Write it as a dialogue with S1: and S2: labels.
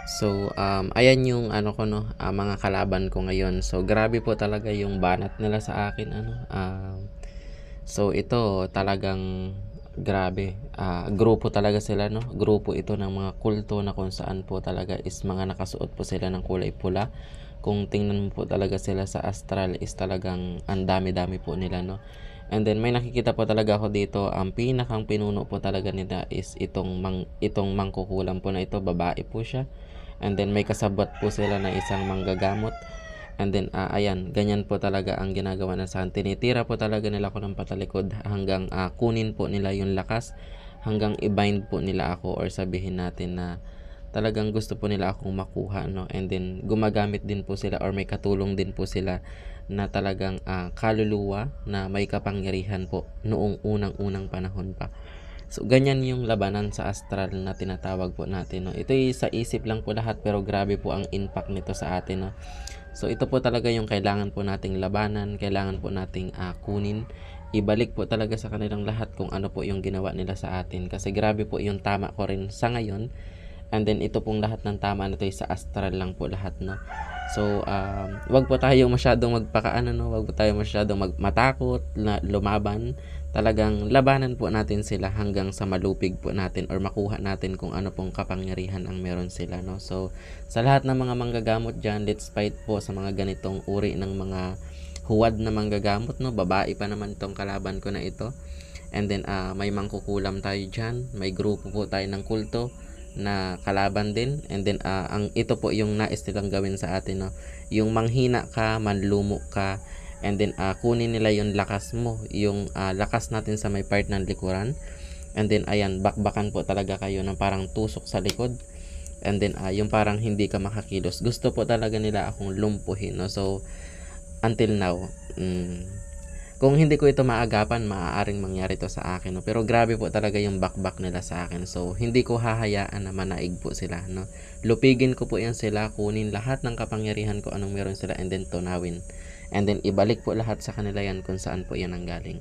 S1: So, ayan yung ano ko 'no, mga kalaban ko ngayon. So, grabe po talaga yung banat nila sa akin ano, so ito talagang grabe, grupo talaga sila 'no, grupo ito ng mga kulto na kung saan po talaga is mga nakasuot po sila ng kulay pula. Kung tingnan mo po talaga sila sa astral is talagang ang dami-dami po nila 'no. And then may nakikita po talaga ako dito, ang pinakang pinuno po talaga nila is itong mangkukulam po na ito, babae po siya. And then may kasabwat po sila na isang manggagamot. And then ayan, ganyan po talaga ang ginagawa na sa'kin. Tinitira po talaga nila ako ng patalikod hanggang kunin po nila yung lakas, hanggang i-bind po nila ako or sabihin natin na talagang gusto po nila akong makuha 'no. And then gumagamit din po sila or may katulong din po sila na talagang kaluluwa na may kapangyarihan po noong unang-unang panahon pa. So, ganyan yung labanan sa astral na tinatawag po natin 'no. Ito'y sa isip lang po lahat pero grabe po ang impact nito sa atin 'no. So, ito po talaga yung kailangan po nating labanan, kailangan po nating kunin. Ibalik po talaga sa kanilang lahat kung ano po yung ginawa nila sa atin kasi grabe po yung tama ko rin sa ngayon. And then ito pong lahat ng tama na 'to sa astral lang po lahat 'no. So, 'wag po tayong masyadong magpakaano 'no, 'wag po tayong masyadong matakot na lumaban. Talagang labanan po natin sila hanggang sa malupig po natin or makuha natin kung ano pong kapangyarihan ang meron sila 'no. So, sa lahat ng mga manggagamot diyan, let's fight po sa mga ganitong uri ng mga huwad na manggagamot 'no. Babae pa naman 'tong kalaban ko na ito. And then may mangkukulam tayo diyan, may grupo po tayo ng kulto na kalaban din. And then ang ito po yung nais nilang gawin sa atin 'no. Yung manghina ka, manlumo ka, and then kunin nila yung lakas mo, yung lakas natin sa may part ng likuran. And then ayan, bakbakan po talaga kayo ng parang tusok sa likod. And then yung parang hindi ka makakilos. Gusto po talaga nila akong lumpuhin no. So until now, kung hindi ko ito maagapan, maaaring mangyari to sa akin 'no. Pero grabe po talaga yung bakbak nila sa akin. So hindi ko hahayaan na manaig po sila 'no. Lupigin ko po 'yan sila, kunin lahat ng kapangyarihan ko anong meron sila and then tunawin. And then ibalik po lahat sa kanila 'yan kung saan po 'yan nanggaling.